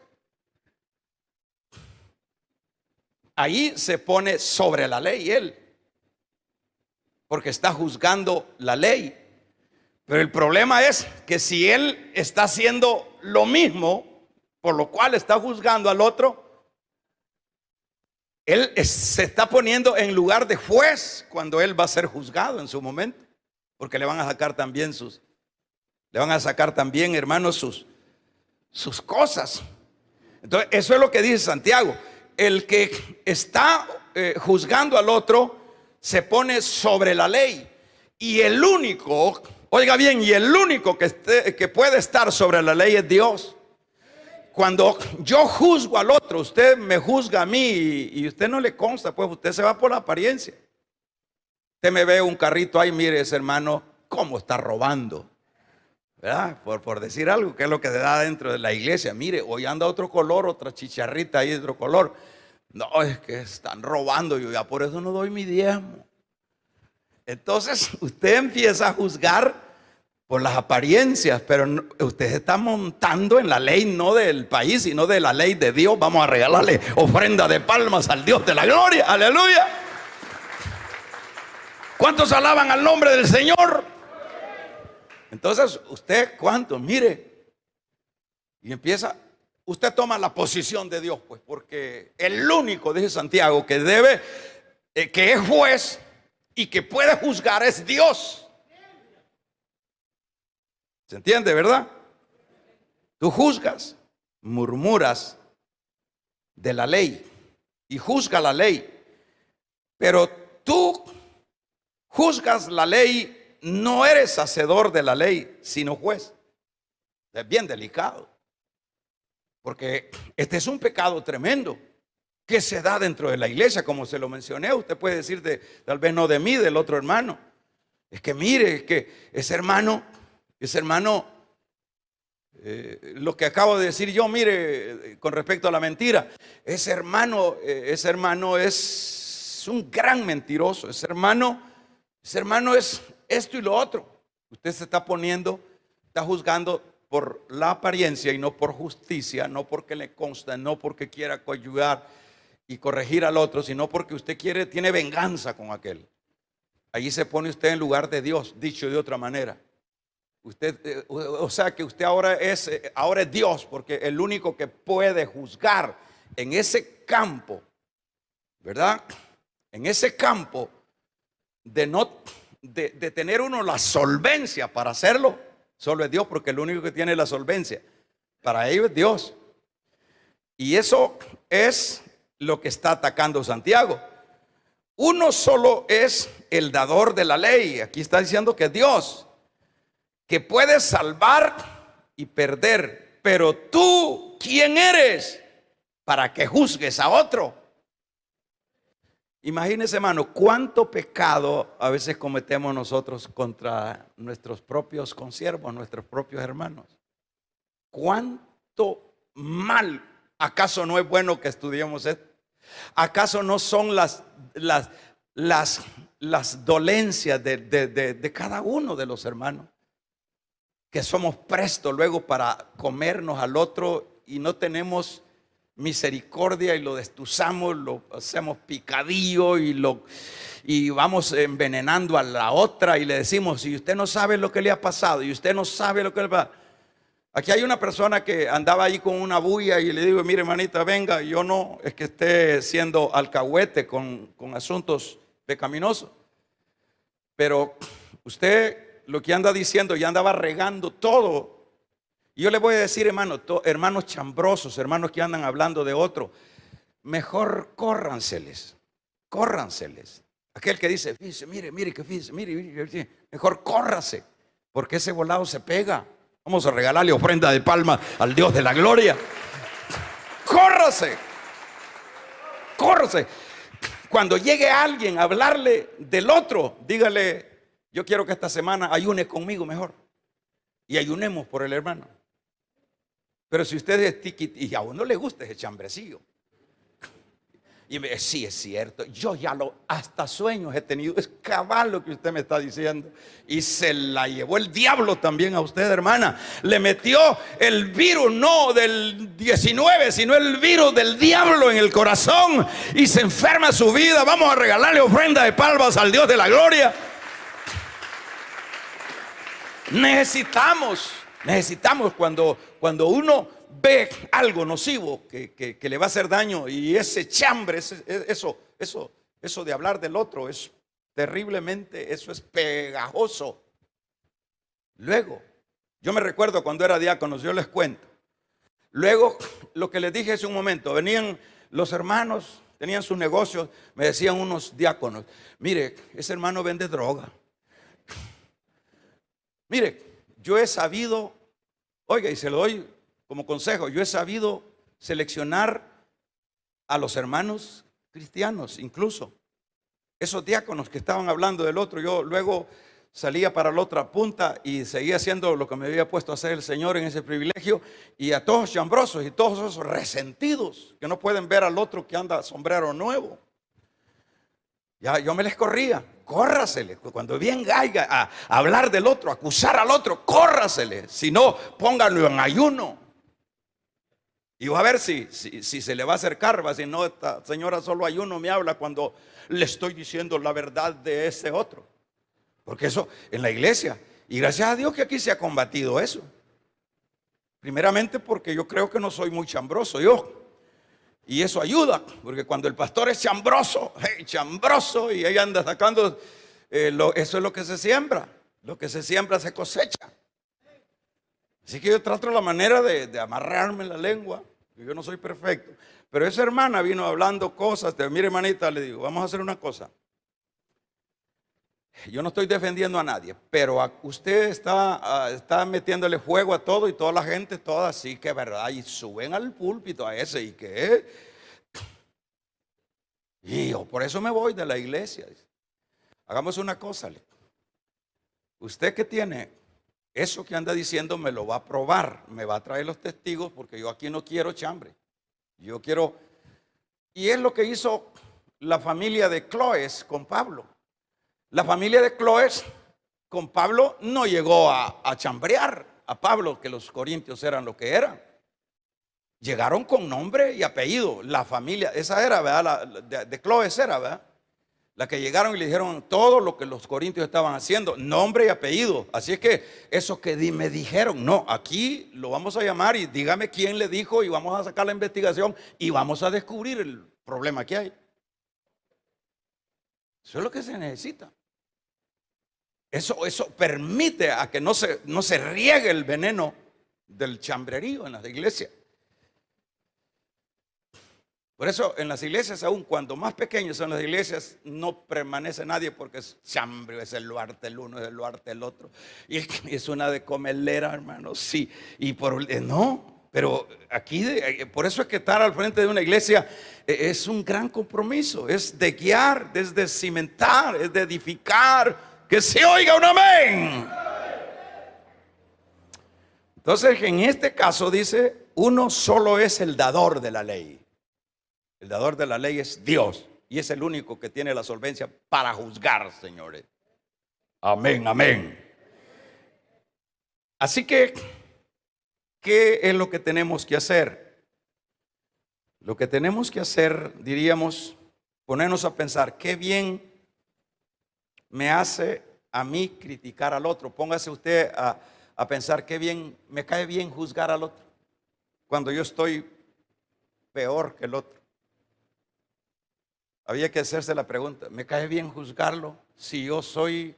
Ahí se pone sobre la ley él, porque está juzgando la ley. Pero el problema es que si él está haciendo lo mismo, por lo cual está juzgando al otro, él se está poniendo en lugar de juez cuando él va a ser juzgado en su momento, porque le van a sacar también hermanos, sus cosas. Entonces, eso es lo que dice Santiago. El que está juzgando al otro se pone sobre la ley. Y el único, oiga bien, que puede estar sobre la ley es Dios. Cuando yo juzgo al otro, usted me juzga a mí y usted no le consta, pues usted se va por la apariencia. Usted me ve un carrito ahí, mire ese hermano, cómo está robando, ¿verdad? Por decir algo, que es lo que se da dentro de la iglesia. Mire, hoy anda otro color, otra chicharrita ahí de otro color. No, es que están robando, yo ya por eso no doy mi diezmo. Entonces usted empieza a juzgar por las apariencias, pero usted se está montando en la ley no del país, sino de la ley de Dios. Vamos a regalarle ofrenda de palmas al Dios de la gloria. Aleluya. ¿Cuántos alaban al nombre del Señor? Entonces, usted, ¿cuántos? Mire, y empieza, usted toma la posición de Dios, pues, porque el único, dice Santiago, que debe, que es juez y que puede juzgar es Dios. ¿Se entiende, verdad? Tú juzgas, murmuras de la ley y juzga la ley, pero tú juzgas la ley, no eres hacedor de la ley, sino juez. Es bien delicado, porque este es un pecado tremendo que se da dentro de la iglesia, como se lo mencioné. Usted puede decir, tal vez no de mí, del otro hermano. Es que mire, es que ese hermano, lo que acabo de decir yo, mire, con respecto a la mentira, ese hermano es un gran mentiroso. Ese hermano es esto y lo otro. Usted se está juzgando por la apariencia y no por justicia, no porque le consta, no porque quiera coadyuvar y corregir al otro, sino porque usted tiene venganza con aquel. Allí se pone usted en lugar de Dios, dicho de otra manera. Usted, o sea que usted ahora es Dios, porque el único que puede juzgar en ese campo, ¿verdad? En ese campo de tener uno la solvencia para hacerlo, solo es Dios, porque el único que tiene la solvencia para ello es Dios. Y eso es lo que está atacando Santiago. Uno solo es el dador de la ley. Aquí está diciendo que es Dios, que puede salvar y perder. Pero tú, ¿quién eres para que juzgues a otro? Imagínese, hermano, cuánto pecado a veces cometemos nosotros contra nuestros propios consiervos, nuestros propios hermanos. Cuánto mal. ¿Acaso no es bueno que estudiemos esto? ¿Acaso no son las dolencias de cada uno de los hermanos? Que somos prestos luego para comernos al otro y no tenemos misericordia y lo destuzamos, lo hacemos picadillo y vamos envenenando a la otra y le decimos, si usted no sabe lo que le ha pasado y usted no sabe lo que le va. Aquí hay una persona que andaba ahí con una bulla y le digo, mire hermanita, venga, yo no es que esté siendo alcahuete con asuntos pecaminosos, pero usted lo que anda diciendo ya andaba regando todo. Y yo le voy a decir, hermanos chambrosos, hermanos que andan hablando de otro, mejor córranseles. Aquel que dice, fíjese, mire, mejor córrase, porque ese volado se pega. Vamos a regalarle ofrenda de palma al Dios de la gloria. Córrase. Cuando llegue alguien a hablarle del otro, dígale, yo quiero que esta semana ayune conmigo mejor. Y ayunemos por el hermano. Pero si usted es tiquiti y a uno le gusta ese chambrecillo. Y me dice, sí, es cierto. Yo ya hasta sueños he tenido. Es cabal lo que usted me está diciendo. Y se la llevó el diablo también a usted, hermana. Le metió el virus, no del 19, sino el virus del diablo en el corazón. Y se enferma su vida. Vamos a regalarle ofrenda de palmas al Dios de la gloria. Necesitamos cuando uno ve algo nocivo que le va a hacer daño, y ese chambre, eso de hablar del otro es terriblemente, eso es pegajoso. Luego, yo me recuerdo cuando era diácono, yo les cuento. Luego, lo que les dije hace un momento, venían los hermanos, tenían sus negocios, me decían unos diáconos, mire, ese hermano vende droga. Mire, yo he sabido, oiga, y se lo doy como consejo, yo he sabido seleccionar a los hermanos cristianos, incluso esos diáconos que estaban hablando del otro. Yo luego salía para la otra punta y seguía haciendo lo que me había puesto a hacer el Señor en ese privilegio, y a todos chambrosos y todos esos resentidos que no pueden ver al otro que anda sombrero nuevo. Ya yo me les corría, córrasele. Cuando venga a hablar del otro, a acusar al otro, córrasele. Si no, pónganlo en ayuno. Y va a ver si se le va a acercar. Va a decir, no, esta señora solo ayuno me habla cuando le estoy diciendo la verdad de ese otro. Porque eso en la iglesia. Y gracias a Dios que aquí se ha combatido eso. Primeramente porque yo creo que no soy muy chambroso yo. Y eso ayuda, porque cuando el pastor es chambroso, chambroso, y ella anda sacando, eso es lo que se siembra. Lo que se siembra se cosecha. Así que yo trato la manera de amarrarme la lengua. Yo no soy perfecto. Pero esa hermana vino hablando cosas. Mire, hermanita, le digo, vamos a hacer una cosa. Yo no estoy defendiendo a nadie, pero usted está metiéndole fuego a todo y toda la gente, toda así que verdad, y suben al púlpito a ese y que, y yo por eso me voy de la iglesia. Hagamos una cosa, usted que tiene eso que anda diciendo me lo va a probar, me va a traer los testigos, porque yo aquí no quiero chambre, yo quiero, y es lo que hizo la familia de Cloes con Pablo. La familia de Cloes con Pablo no llegó a chambrear a Pablo, que los corintios eran lo que eran. Llegaron con nombre y apellido. La familia, esa era, ¿verdad? De Cloes era, ¿verdad? La que llegaron y le dijeron todo lo que los corintios estaban haciendo, nombre y apellido. Así es que eso que me dijeron, no, aquí lo vamos a llamar y dígame quién le dijo y vamos a sacar la investigación y vamos a descubrir el problema que hay. Eso es lo que se necesita. Eso permite a que no se riegue el veneno del chambrerío en las iglesias. Por eso en las iglesias, aun cuando más pequeñas son las iglesias, no permanece nadie porque es chambre, es el luarte el uno, es el luarte el otro. Y es una de comelera, hermano, sí. Y no, pero aquí, por eso es que estar al frente de una iglesia es un gran compromiso. Es de guiar, es de cimentar, es de edificar. Que se oiga un amén. Entonces, en este caso dice, uno solo es el dador de la ley. El dador de la ley es Dios. Y es el único que tiene la solvencia para juzgar, señores. Amén, amén. Así que, ¿qué es lo que tenemos que hacer? Lo que tenemos que hacer, diríamos, ponernos a pensar, qué bien me hace a mí criticar al otro. Póngase usted a pensar qué bien, me cae bien juzgar al otro cuando yo estoy peor que el otro. Había que hacerse la pregunta, ¿me cae bien juzgarlo si yo soy,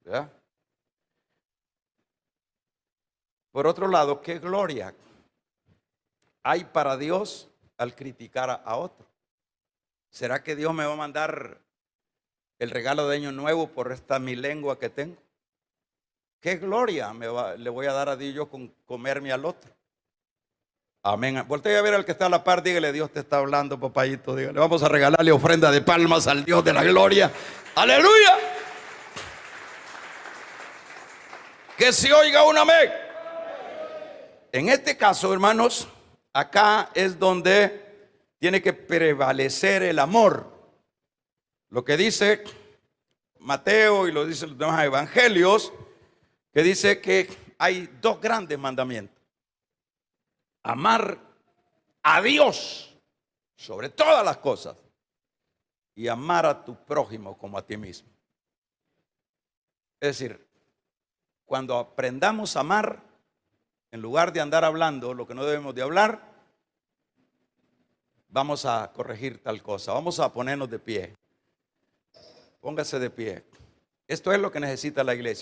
¿verdad? Por otro lado, ¿qué gloria hay para Dios al criticar a otro? ¿Será que Dios me va a mandar el regalo de año nuevo por esta mi lengua que tengo? ¿Qué gloria le voy a dar a Dios yo con comerme al otro? Amén. Voltea a ver al que está a la par, dígale, Dios te está hablando, papayito, dígale, vamos a regalarle ofrenda de palmas al Dios de la gloria. ¡Aleluya! Que se oiga un amén. En este caso, hermanos, acá es donde tiene que prevalecer el amor. Lo que dice Mateo y lo dicen los demás evangelios, que dice que hay dos grandes mandamientos. Amar a Dios sobre todas las cosas y amar a tu prójimo como a ti mismo. Es decir, cuando aprendamos a amar, en lugar de andar hablando lo que no debemos de hablar, vamos a corregir tal cosa. Vamos a ponernos de pie. Póngase de pie. Esto es lo que necesita la iglesia.